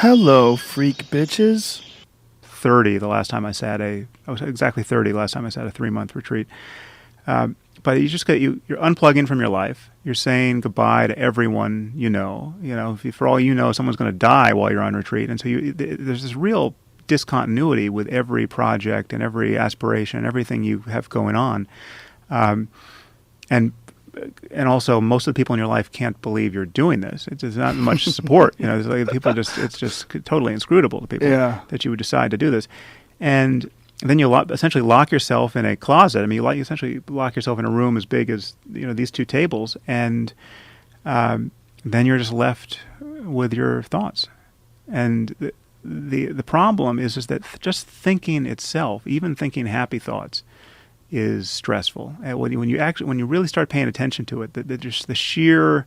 Hello, freak bitches. 30 the last time I was exactly 30 last time I sat a 3-month retreat. But you're unplugging from your life. You're saying goodbye to everyone you know. For all you know, someone's going to die while you're on retreat. And so there's this real discontinuity with every project and every aspiration and everything you have going on. And also, most of the people in your life can't believe you're doing this. There's not much support. It's like it's just totally inscrutable to people that you would decide to do this. And then you essentially lock yourself in a closet. I mean, you essentially lock yourself in a room as big as these two tables, and then you're just left with your thoughts. And the problem is that just thinking itself, even thinking happy thoughts, is stressful. And when you really start paying attention to it, just the sheer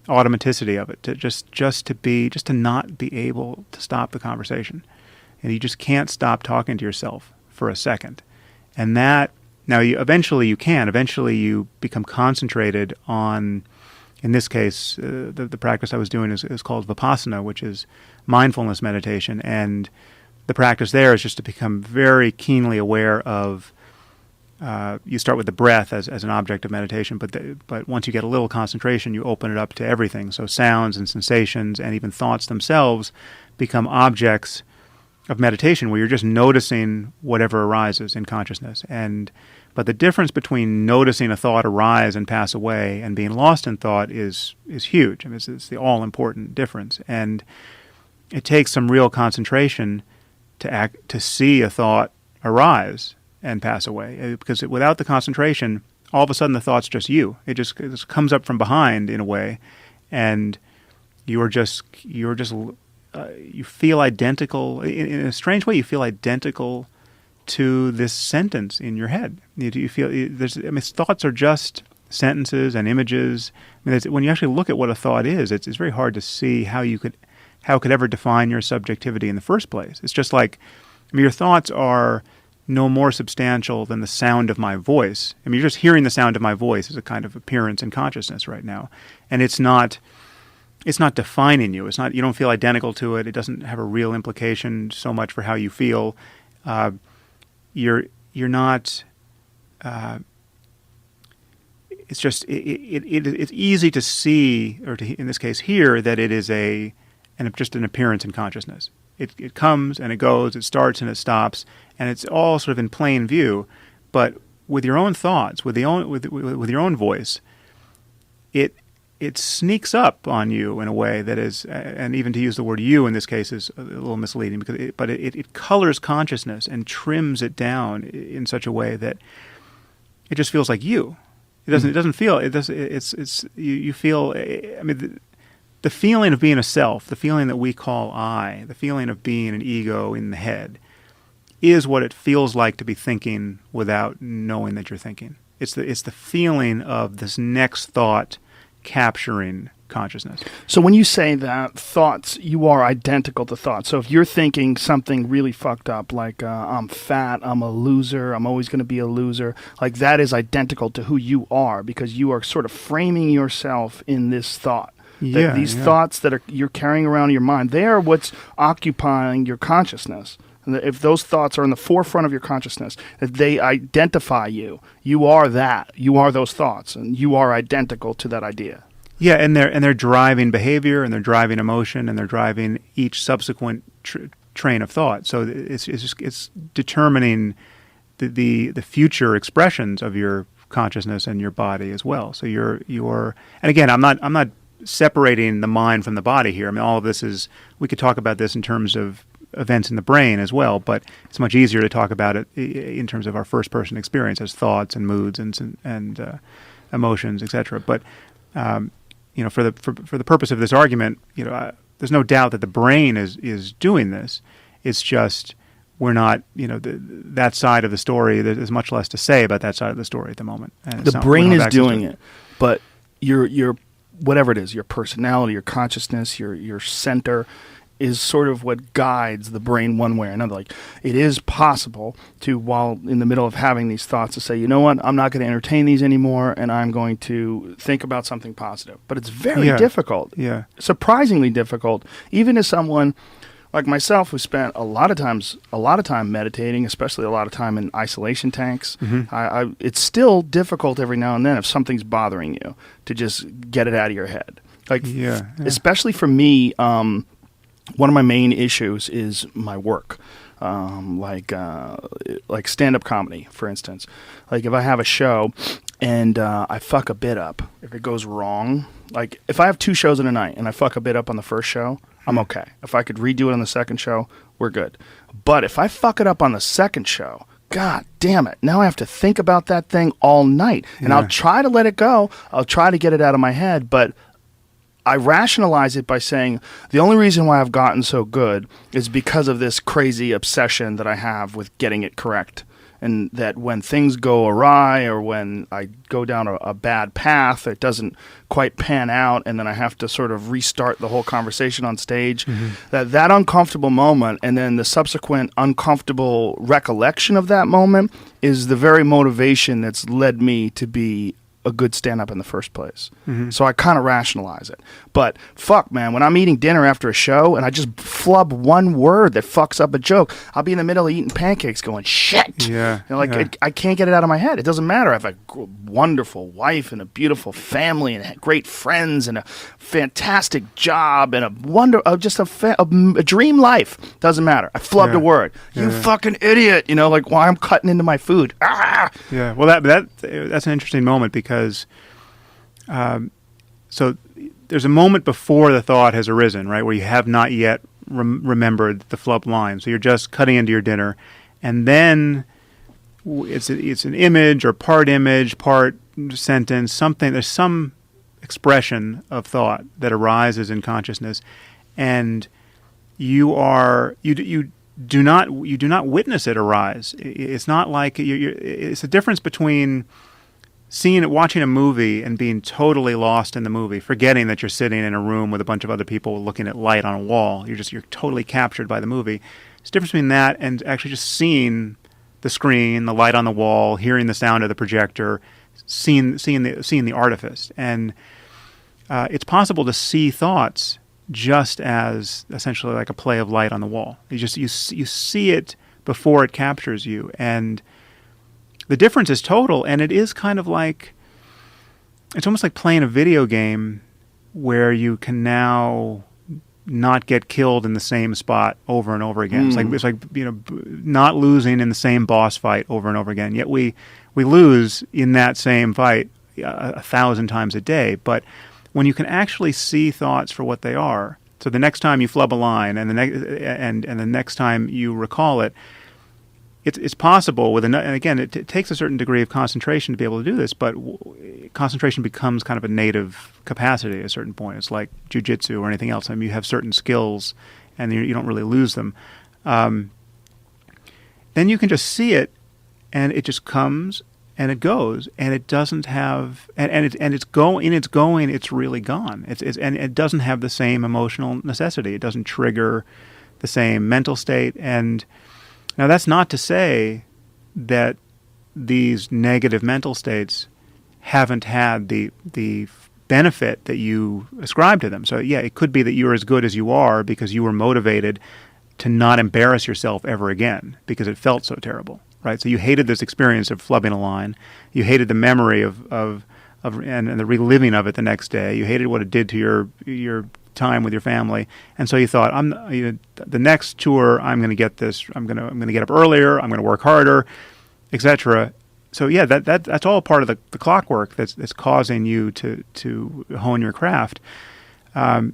automaticity of it, to not be able to stop the conversation, and you just can't stop talking to yourself for a second, and that now eventually you become concentrated on. In this case, the practice I was doing is called Vipassana, which is mindfulness meditation, and the practice there is just to become very keenly aware of. You start with the breath as an object of meditation, but once you get a little concentration, you open it up to everything. So sounds and sensations and even thoughts themselves become objects of meditation, where you're just noticing whatever arises in consciousness. But the difference between noticing a thought arise and pass away and being lost in thought is huge. I mean, it's the all-important difference, and it takes some real concentration to see a thought arise and pass away, because without the concentration, all of a sudden the thought's just you. It just comes up from behind in a way, and you feel identical in a strange way. You feel identical to this sentence in your head. You feel thoughts are just sentences and images. I mean, when you actually look at what a thought is, it's very hard to see how it could ever define your subjectivity in the first place. It's just like, your thoughts are no more substantial than the sound of my voice. I mean, you're just hearing the sound of my voice as a kind of appearance in consciousness right now, and it's not defining you. You don't feel identical to it. It doesn't have a real implication so much for how you feel. You're not. It's just it's easy to see, or in this case hear, that it is just an appearance in consciousness. It comes and it goes, it starts and it stops, and it's all sort of in plain view. But with your own thoughts, with your own voice, it sneaks up on you in a way that is, and even to use the word "you" in this case is a little misleading, because it colors consciousness and trims it down in such a way that it just feels like you. It doesn't. It doesn't feel. It does. It's you feel. I mean. The feeling of being a self, the feeling that we call I, the feeling of being an ego in the head, is what it feels like to be thinking without knowing that you're thinking. It's the feeling of this next thought capturing consciousness. So when you say that thoughts, you are identical to thoughts. So if you're thinking something really fucked up, like I'm fat, I'm a loser, I'm always going to be a loser, like that is identical to who you are, because you are sort of framing yourself in this thought. These thoughts that you're carrying around in your mind, they are what's occupying your consciousness. And if those thoughts are in the forefront of your consciousness, if they identify you, you are that. You are those thoughts, and you are identical to that idea. Yeah, and they're driving behavior, and they're driving emotion, and they're driving each subsequent train of thought. So it's determining the future expressions of your consciousness and your body as well. So you're and again, I'm not separating the mind from the body here. I mean, all of this is, we could talk about this in terms of events in the brain as well, but it's much easier to talk about it in terms of our first-person experience as thoughts and moods and emotions, etc. But for the purpose of this argument, there's no doubt that the brain is doing this. It's just we're not, that side of the story. There's much less to say about that side of the story at the moment. The brain is doing it, but your whatever it is, your personality, your consciousness, your center is sort of what guides the brain one way or another. Like, it is possible to, while in the middle of having these thoughts, to say, you know what, I'm not going to entertain these anymore, and I'm going to think about something positive. But it's very difficult, surprisingly difficult, even as someone like myself, who spent a lot of time meditating, especially a lot of time in isolation tanks. It's still difficult every now and then if something's bothering you to just get it out of your head. Like, especially for me, one of my main issues is my work. Like stand-up comedy, for instance. Like if I have a show and I fuck a bit up, if it goes wrong, like if I have 2 shows in a night and I fuck a bit up on the first show, I'm okay. If I could redo it on the second show, we're good. But if I fuck it up on the second show, God damn it, now I have to think about that thing all night. And I'll try to let it go. I'll try to get it out of my head, but I rationalize it by saying the only reason why I've gotten so good is because of this crazy obsession that I have with getting it correct. And that when things go awry or when I go down a bad path, it doesn't quite pan out, and then I have to sort of restart the whole conversation on stage, that uncomfortable moment and then the subsequent uncomfortable recollection of that moment is the very motivation that's led me to be a good stand-up in the first place. So I kind of rationalize it. But fuck, man, when I'm eating dinner after a show and I just flub one word that fucks up a joke, I'll be in the middle of eating pancakes going, shit. I can't get it out of my head. It doesn't matter. I have a wonderful wife and a beautiful family and great friends and a fantastic job and a dream life. Doesn't matter. I flubbed a word. You fucking idiot. Like why I'm cutting into my food. Ah! Yeah. Well, that's an interesting moment because so there's a moment before the thought has arisen, right, where you have not yet remembered the flub line. So you're just cutting into your dinner, and then it's an image or part image, part sentence, something. There's some expression of thought that arises in consciousness, and you do not witness it arise. It's not like it's a difference between watching a movie and being totally lost in the movie, forgetting that you're sitting in a room with a bunch of other people looking at light on a wall. You're totally captured by the movie. It's a difference between that and actually just seeing the screen, the light on the wall, hearing the sound of the projector, seeing the artifice. And it's possible to see thoughts just as essentially like a play of light on the wall. You see it before it captures you, and the difference is total, and it is kind of like, it's almost like playing a video game where you can now not get killed in the same spot over and over again. It's like not losing in the same boss fight over and over again. Yet we lose in that same fight 1,000 times a day. But when you can actually see thoughts for what they are, so the next time you flub a line and the next time you recall it, it's possible and again, it takes a certain degree of concentration to be able to do this, but concentration becomes kind of a native capacity at a certain point. It's like jiu-jitsu or anything else. I mean, you have certain skills and you don't really lose them. Then you can just see it, and it just comes and it goes, and it doesn't have, it's going, it's really gone. And it doesn't have the same emotional necessity. It doesn't trigger the same mental state. And now, that's not to say that these negative mental states haven't had the benefit that you ascribe to them. So, yeah, it could be that you're as good as you are because you were motivated to not embarrass yourself ever again because it felt so terrible, right? So you hated this experience of flubbing a line. You hated the memory of and the reliving of it the next day. You hated what it did to your time with your family, and so you thought, the next tour I'm going to get this. I'm going to get up earlier. I'm going to work harder, etc. So yeah, that's all part of the clockwork that's causing you to hone your craft. But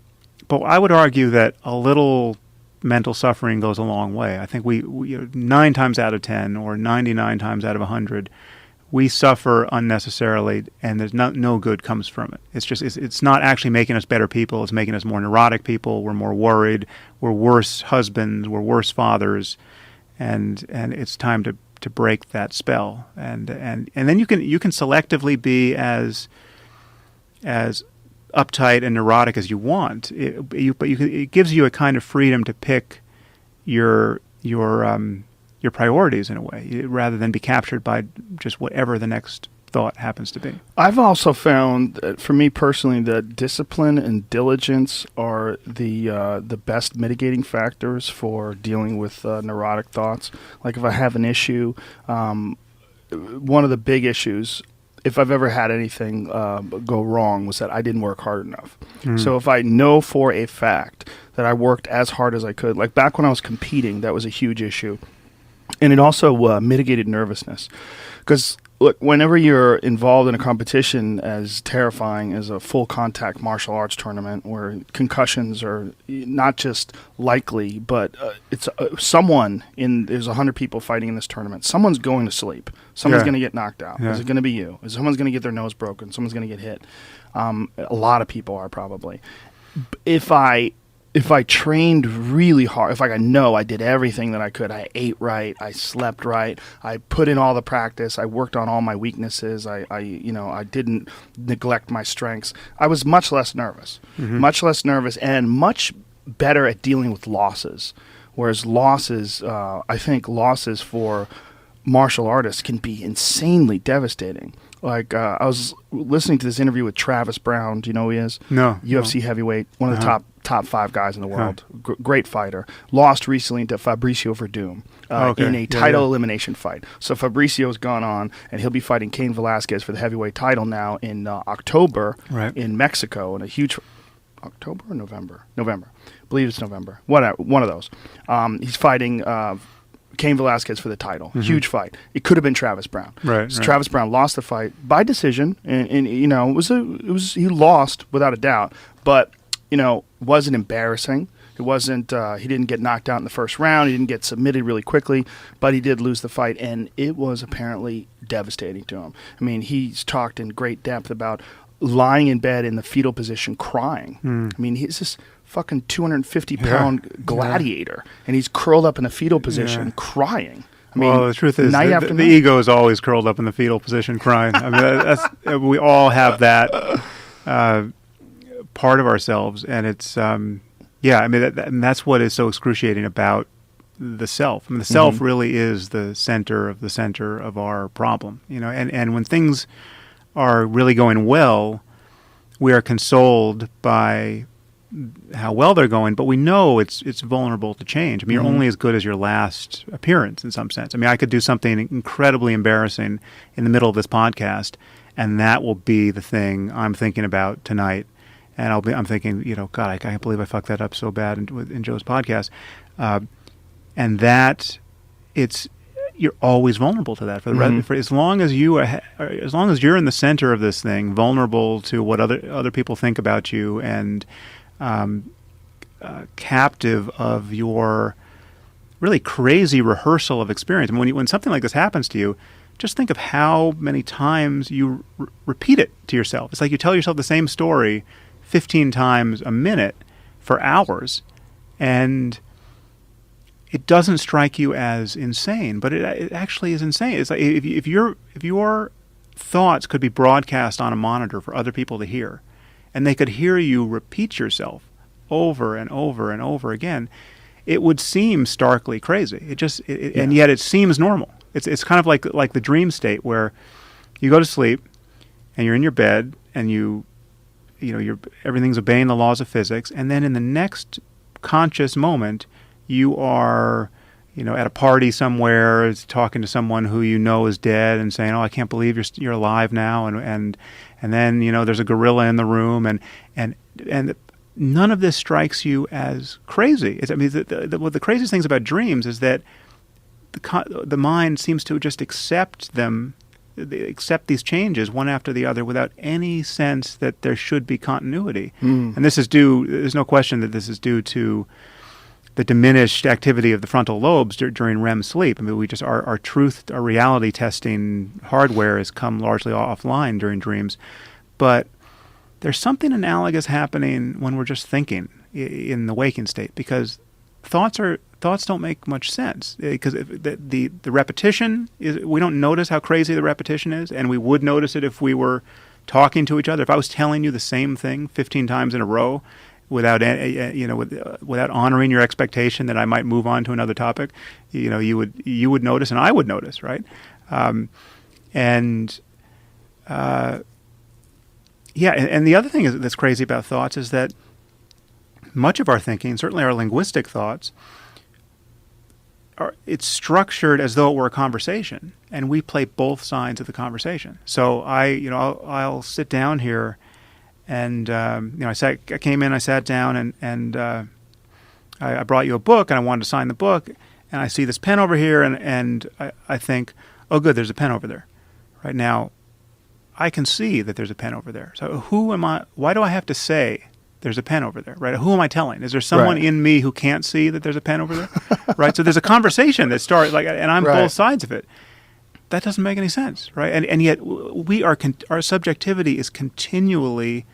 I would argue that a little mental suffering goes a long way. I think we 9 times out of 10 or 99 times out of 100. We suffer unnecessarily, and there's no good comes from it. It's not actually making us better people. It's making us more neurotic people. We're more worried. We're worse husbands. We're worse fathers, and it's time to break that spell. And then you can selectively be as uptight and neurotic as you want. It gives you a kind of freedom to pick your priorities in a way, rather than be captured by just whatever the next thought happens to be. I've also found, for me personally, that discipline and diligence are the best mitigating factors for dealing with neurotic thoughts. Like if I have an issue, one of the big issues, if I've ever had anything go wrong, was that I didn't work hard enough. So if I know for a fact that I worked as hard as I could, like back when I was competing, that was a huge issue. And it also mitigated nervousness. Because, look, whenever you're involved in a competition as terrifying as a full contact martial arts tournament where concussions are not just likely, but it's there's 100 people fighting in this tournament. Someone's going to sleep. Someone's going to get knocked out. Is it going to be you? Someone's going to get their nose broken. Someone's going to get hit. A lot of people are probably. If I trained really hard, if I know I did everything that I could, I ate right, I slept right, I put in all the practice, I worked on all my weaknesses, I didn't neglect my strengths, I was much less nervous, and much better at dealing with losses. Whereas I think losses for martial artists can be insanely devastating. Like, I was listening to this interview with Travis Brown. Do you know who he is? No. UFC heavyweight, one of the top 5 guys in the world. Great fighter. Lost recently to Fabricio Verdum in a title elimination fight. So Fabricio's gone on, and he'll be fighting Cain Velasquez for the heavyweight title now in October in Mexico, in a huge... October or November? November. I believe it's November. One of those. He's fighting... Cain Velasquez for the title. Huge fight. It could have been Travis Brown. Travis Brown lost the fight by decision, and he lost without a doubt, but wasn't embarrassing. It wasn't. He didn't get knocked out in the first round. He didn't get submitted really quickly, but he did lose the fight, and it was apparently devastating to him. I mean, he's talked in great depth about lying in bed in the fetal position crying. I mean, he's this fucking 250-pound gladiator, and he's curled up in the fetal position crying. I mean, well, the truth is, the ego is always curled up in the fetal position crying. I mean, we all have that part of ourselves, and it's I mean, and that's what is so excruciating about the self. I mean, the self really is the center of our problem. And when things are really going well, we are consoled by how well they're going, but we know it's vulnerable to change. I mean, you're only as good as your last appearance in some sense. I mean, I could do something incredibly embarrassing in the middle of this podcast, and that will be the thing I'm thinking about tonight. And I'm thinking, God, I can't believe I fucked that up so bad in Joe's podcast. And that you're always vulnerable to that for as long as you're in the center of this thing, vulnerable to what other people think about you, and captive of your really crazy rehearsal of experience. I mean, when something like this happens to you, just think of how many times you repeat it to yourself. It's like you tell yourself the same story 15 times a minute for hours, and it doesn't strike you as insane, but it actually is insane. It's like if your thoughts could be broadcast on a monitor for other people to hear, and they could hear you repeat yourself over and over and over again, it would seem starkly crazy. And yet it seems normal. It's kind of like the dream state where you go to sleep and you're in your bed and everything's obeying the laws of physics, and then in the next conscious moment you are at a party somewhere, talking to someone who is dead, and saying, "Oh, I can't believe you're alive now," and then there's a gorilla in the room, and none of this strikes you as crazy. One of the craziest things about dreams is that the mind seems to just accept these changes one after the other without any sense that there should be continuity. And this is there's no question that this is due to the diminished activity of the frontal lobes during REM sleep. I mean, our reality testing hardware has come largely offline during dreams. But there's something analogous happening when we're just thinking in the waking state, because thoughts don't make much sense, because the repetition we don't notice how crazy the repetition is, and we would notice it if we were talking to each other. If I was telling you the same thing 15 times in a row, without honoring your expectation that I might move on to another topic, you would notice, and I would notice, right? And yeah, and the other thing that's crazy about thoughts is that much of our thinking, certainly our linguistic thoughts, it's structured as though it were a conversation, and we play both sides of the conversation. So I'll sit down here, and I came in, I sat down, and I brought you a book, and I wanted to sign the book, and I see this pen over here, and I think, oh, good, there's a pen over there. Right now, I can see that there's a pen over there. So who am I? Why do I have to say there's a pen over there? Right? Who am I telling? Is there someone in me who can't see that there's a pen over there? Right? So there's a conversation that starts and I'm both sides of it. That doesn't make any sense, right? And yet our subjectivity is continually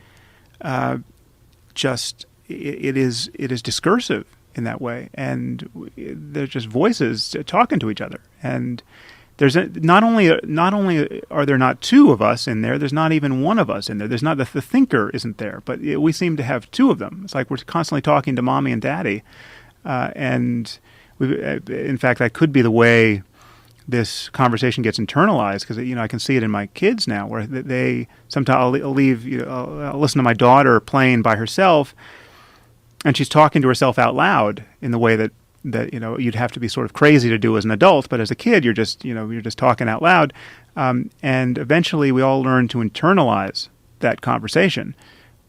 it is discursive in that way, and they're just voices talking to each other. And there's not only are there not two of us in there, there's not even one of us in there. There's not the thinker isn't there, but we seem to have two of them. It's like we're constantly talking to mommy and daddy, and in fact, that could be the way this conversation gets internalized, because I can see it in my kids now, where they sometimes I'll listen to my daughter playing by herself, and she's talking to herself out loud in the way that you'd have to be sort of crazy to do as an adult, but as a kid you're just talking out loud, and eventually we all learn to internalize that conversation.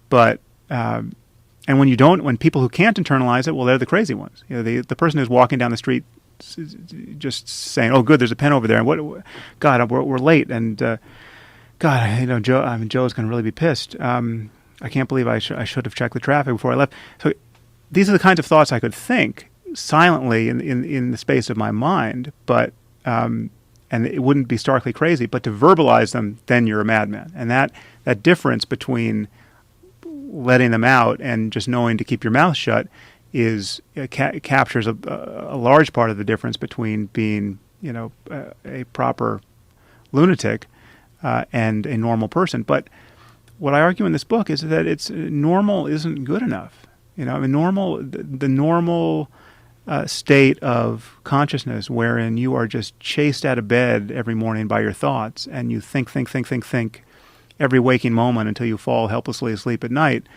But and when people who can't internalize it, well, they're the crazy ones. The person who's walking down the street just saying, "Oh, good, there's a pen over there," and what, God, we're late, and God, Joe's going to really be pissed. I can't believe I should have checked the traffic before I left. So these are the kinds of thoughts I could think silently in the space of my mind, but and it wouldn't be starkly crazy. But to verbalize them, then you're a madman. And that difference between letting them out and just knowing to keep your mouth shut captures a large part of the difference between being a proper lunatic and a normal person. But what I argue in this book is that it's normal isn't good enough. The normal state of consciousness wherein you are just chased out of bed every morning by your thoughts, and you think every waking moment until you fall helplessly asleep at night.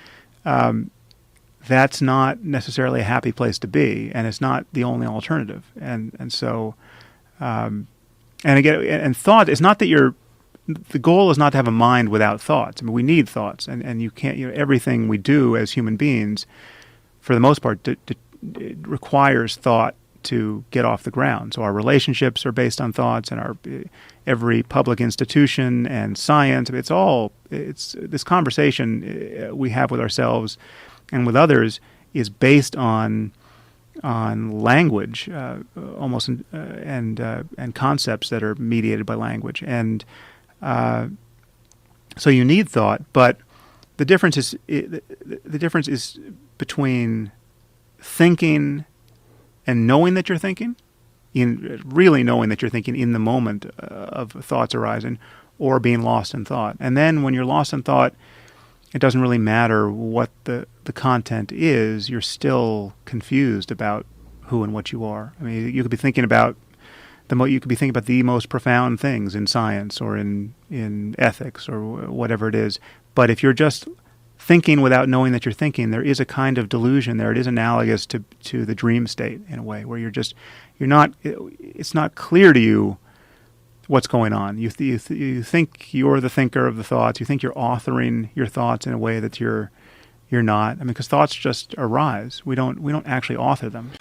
That's not necessarily a happy place to be, and it's not the only alternative. And so, and again, and thought is not that the goal is not to have a mind without thoughts. I mean, we need thoughts, and you can't. Everything we do as human beings, for the most part, it requires thought to get off the ground. So our relationships are based on thoughts, and every public institution and science. It's this conversation we have with ourselves and with others is based on language, almost, and concepts that are mediated by language. And so you need thought, but the difference is between thinking and knowing that you're thinking, really knowing that you're thinking in the moment of thoughts arising, or being lost in thought. And then when you're lost in thought, it doesn't really matter what the content is. You're still confused about who and what you are. I mean, you could be thinking about the most profound things in science or in ethics or whatever it is. But if you're just thinking without knowing that you're thinking, there is a kind of delusion there. It is analogous to the dream state in a way, where it's not clear to you what's going on. You think you're the thinker of the thoughts. You think you're authoring your thoughts in a way that you're not. I mean, because thoughts just arise. We don't actually author them.